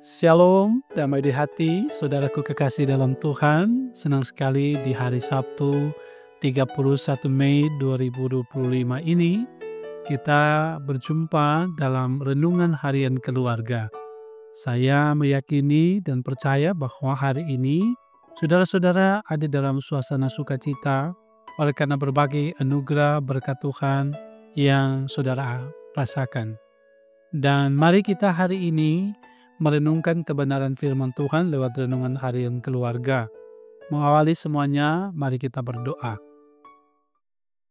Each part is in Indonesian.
Shalom, damai di hati, saudaraku kekasih dalam Tuhan. Senang sekali di hari Sabtu 31 Mei 2025 ini kita berjumpa dalam renungan harian keluarga. Saya meyakini dan percaya bahwa hari ini saudara-saudara ada dalam suasana sukacita oleh karena berbagai anugerah berkat Tuhan yang saudara rasakan. Dan mari kita hari ini merenungkan kebenaran firman Tuhan lewat renungan harian keluarga. Mengawali semuanya, mari kita berdoa.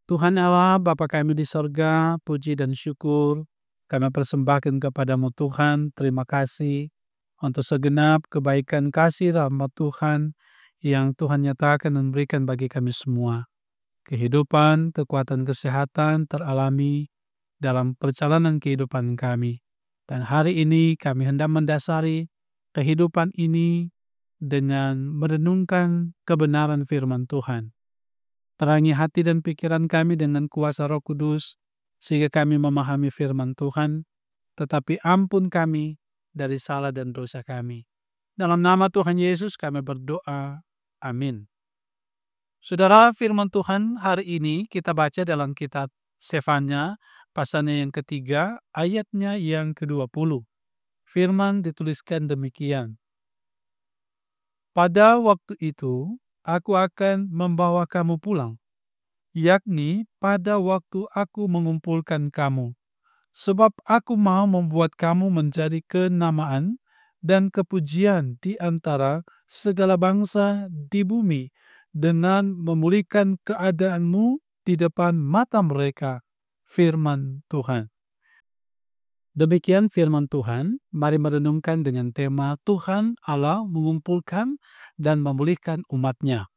Tuhan Allah, Bapa kami di sorga, puji dan syukur kami persembahkan kepadamu Tuhan. Terima kasih untuk segenap kebaikan kasih rahmat Tuhan yang Tuhan nyatakan dan berikan bagi kami semua. Kehidupan, kekuatan, kesehatan teralami dalam perjalanan kehidupan kami. Dan hari ini kami hendak mendasari kehidupan ini dengan merenungkan kebenaran firman Tuhan. Terangi hati dan pikiran kami dengan kuasa Roh Kudus, sehingga kami memahami firman Tuhan, tetapi ampun kami dari salah dan dosa kami. Dalam nama Tuhan Yesus kami berdoa. Amin. Saudara, firman Tuhan hari ini kita baca dalam kitab Sefanya, pasalnya yang ketiga, ayatnya yang ke-20. Firman dituliskan demikian. Pada waktu itu, aku akan membawa kamu pulang, yakni pada waktu aku mengumpulkan kamu. Sebab aku mau membuat kamu menjadi kenamaan dan kepujian di antara segala bangsa di bumi, dengan memulihkan keadaanmu di depan mata mereka. Firman Tuhan. Demikian firman Tuhan, mari merenungkan dengan tema Tuhan Allah mengumpulkan dan memulihkan umatnya.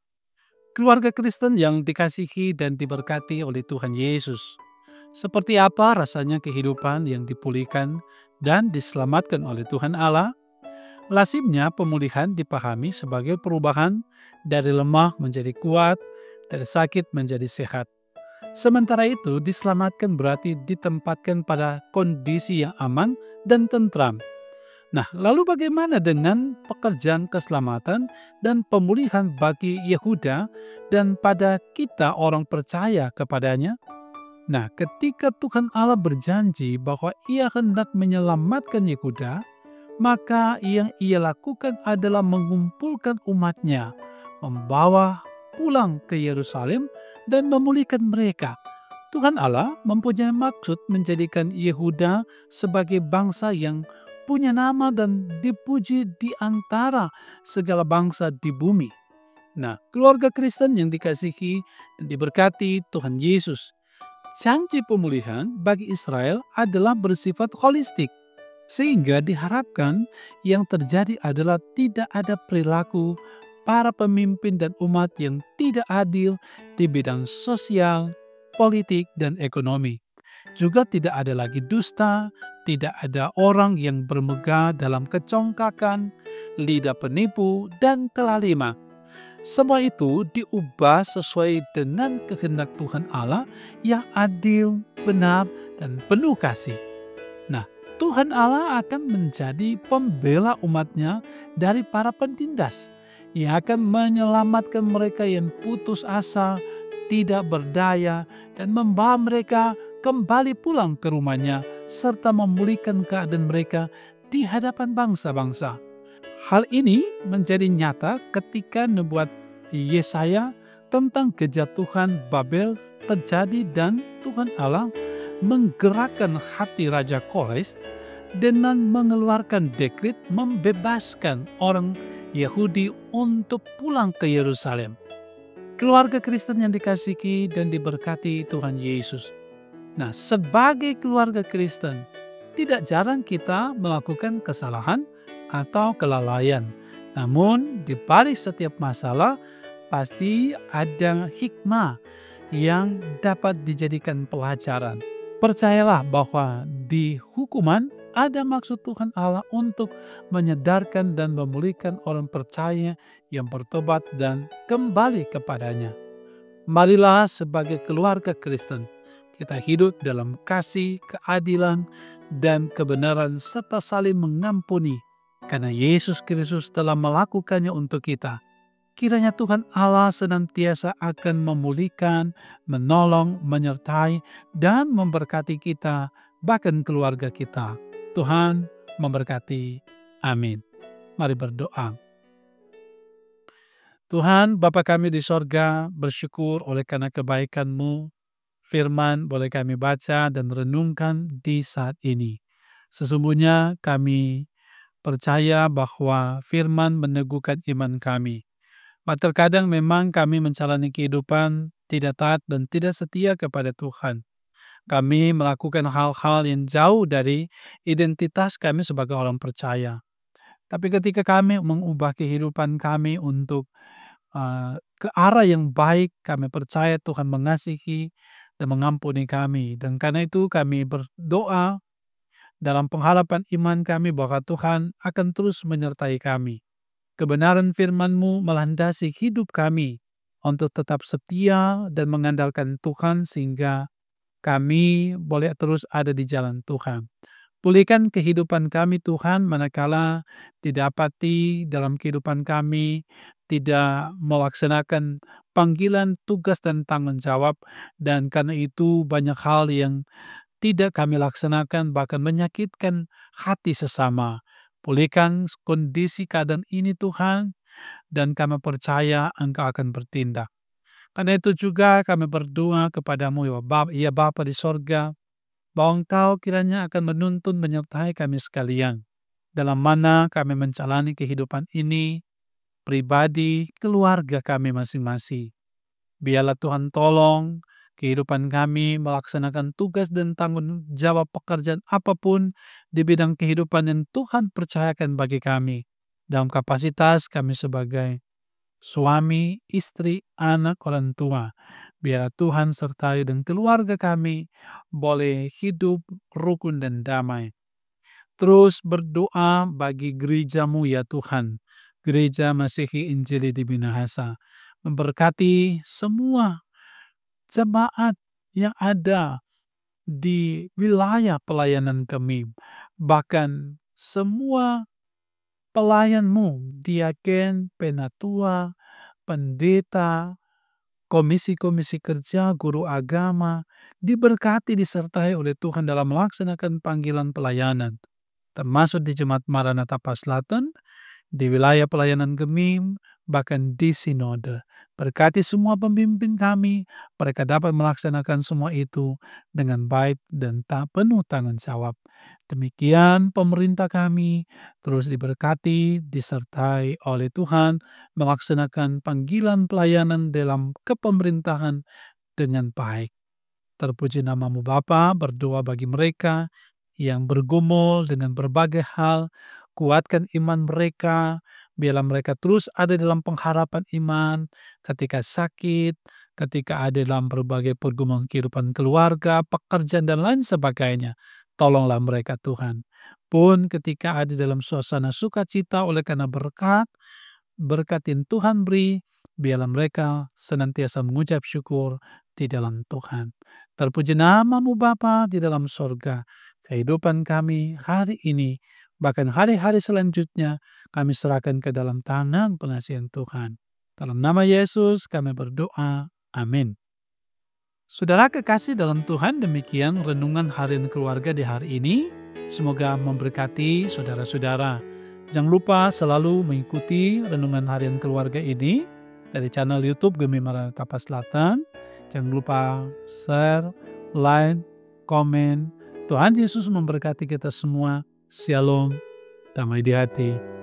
Keluarga Kristen yang dikasihi dan diberkati oleh Tuhan Yesus. Seperti apa rasanya kehidupan yang dipulihkan dan diselamatkan oleh Tuhan Allah? Lazimnya pemulihan dipahami sebagai perubahan dari lemah menjadi kuat, dari sakit menjadi sehat. Sementara itu, diselamatkan berarti ditempatkan pada kondisi yang aman dan tentram. Nah, lalu bagaimana dengan pekerjaan keselamatan dan pemulihan bagi Yehuda dan pada kita orang percaya kepadanya? Nah, ketika Tuhan Allah berjanji bahwa Ia hendak menyelamatkan Yehuda, maka yang Ia lakukan adalah mengumpulkan umatnya, membawa pulang ke Yerusalem dan memulihkan mereka. Tuhan Allah mempunyai maksud menjadikan Yehuda sebagai bangsa yang punya nama dan dipuji di antara segala bangsa di bumi. Nah, keluarga Kristen yang dikasihi dan diberkati Tuhan Yesus, janji pemulihan bagi Israel adalah bersifat holistik, sehingga diharapkan yang terjadi adalah tidak ada perilaku para pemimpin dan umat yang tidak adil di bidang sosial, politik, dan ekonomi. Juga tidak ada lagi dusta, tidak ada orang yang bermegah dalam kecongkakan, lidah penipu, dan kelaliman. Semua itu diubah sesuai dengan kehendak Tuhan Allah yang adil, benar, dan penuh kasih. Nah, Tuhan Allah akan menjadi pembela umatnya dari para penindas. Ia akan menyelamatkan mereka yang putus asa, tidak berdaya, dan membawa mereka kembali pulang ke rumahnya, serta memulihkan keadaan mereka di hadapan bangsa-bangsa. Hal ini menjadi nyata ketika nubuat Yesaya tentang kejatuhan Babel terjadi dan Tuhan Allah menggerakkan hati Raja Kores dengan mengeluarkan dekret membebaskan orang Yahudi untuk pulang ke Yerusalem. Keluarga Kristen yang dikasihi dan diberkati Tuhan Yesus. Nah, sebagai keluarga Kristen, tidak jarang kita melakukan kesalahan atau kelalaian. Namun, di balik setiap masalah, pasti ada hikmah yang dapat dijadikan pelajaran. Percayalah bahwa di hukuman ada maksud Tuhan Allah untuk menyadarkan dan memulihkan orang percaya yang bertobat dan kembali kepadanya. Marilah sebagai keluarga Kristen, kita hidup dalam kasih, keadilan, dan kebenaran serta saling mengampuni. karena Yesus Kristus telah melakukannya untuk kita. Kiranya Tuhan Allah senantiasa akan memulihkan, menolong, menyertai, dan memberkati kita, bahkan keluarga kita. Tuhan memberkati. Amin. Mari berdoa. Tuhan, Bapa kami di sorga, bersyukur oleh karena kebaikan-Mu. Firman boleh kami baca dan renungkan di saat ini. Sesungguhnya kami percaya bahwa firman meneguhkan iman kami. Terkadang memang kami menjalani kehidupan tidak taat dan tidak setia kepada Tuhan. Kami melakukan hal-hal yang jauh dari identitas kami sebagai orang percaya. Tapi ketika kami mengubah kehidupan kami untuk ke arah yang baik, kami percaya Tuhan mengasihi dan mengampuni kami. Dan karena itu kami berdoa dalam pengharapan iman kami bahwa Tuhan akan terus menyertai kami. Kebenaran firman-Mu melandasi hidup kami untuk tetap setia dan mengandalkan Tuhan sehingga kami boleh terus ada di jalan Tuhan. Pulihkan kehidupan kami Tuhan manakala didapati dalam kehidupan kami tidak melaksanakan panggilan, tugas, dan tanggung jawab, dan karena itu banyak hal yang tidak kami laksanakan bahkan menyakitkan hati sesama. Pulihkan kondisi keadaan ini Tuhan, dan kami percaya Engkau akan bertindak. Karena itu juga kami berdoa kepadamu ya Bapa di sorga, bahwa Engkau kiranya akan menuntun menyertai kami sekalian, dalam mana kami menjalani kehidupan ini, pribadi, keluarga kami masing-masing. Biarlah Tuhan tolong kehidupan kami melaksanakan tugas dan tanggung jawab pekerjaan apapun di bidang kehidupan yang Tuhan percayakan bagi kami. Dalam kapasitas kami sebagai suami, istri, anak, orang tua. Biar Tuhan sertai dan keluarga kami boleh hidup rukun dan damai. Terus berdoa bagi gereja-Mu ya Tuhan. Gereja Masihi Injili di Minahasa. Memberkati semua jemaat yang ada di wilayah pelayanan kami. Bahkan semua pelayan-Mu, diaken, penatua, pendeta, komisi-komisi kerja, guru agama, diberkati disertai oleh Tuhan dalam melaksanakan panggilan pelayanan. Termasuk di Jemaat Maranatha Selatan, di wilayah pelayanan Gemim, bahkan di sinode. Berkati semua pemimpin kami, mereka dapat melaksanakan semua itu dengan baik dan tak penuh tanggung jawab. Demikian pemerintah kami terus diberkati, disertai oleh Tuhan, melaksanakan panggilan pelayanan dalam kepemerintahan dengan baik. Terpuji nama-Mu Bapa, berdoa bagi mereka yang bergumul dengan berbagai hal, kuatkan iman mereka, biarlah mereka terus ada dalam pengharapan iman ketika sakit, ketika ada dalam berbagai pergumulan kehidupan keluarga, pekerjaan, dan lain sebagainya. Tolonglah mereka Tuhan. Pun ketika ada dalam suasana sukacita oleh karena berkat yang Tuhan beri, biarlah mereka senantiasa mengucap syukur di dalam Tuhan. Terpuji nama-Mu Bapa di dalam sorga. Kehidupan kami hari ini, bahkan hari-hari selanjutnya, kami serahkan ke dalam tangan pengasihan Tuhan. Dalam nama Yesus kami berdoa. Amin. Saudara kekasih dalam Tuhan, demikian renungan harian keluarga di hari ini. Semoga memberkati saudara-saudara. Jangan lupa selalu mengikuti renungan harian keluarga ini dari channel YouTube Gemim Maranatha Selatan. Jangan lupa share, like, komen. Tuhan Yesus memberkati kita semua. Shalom, damai di hati.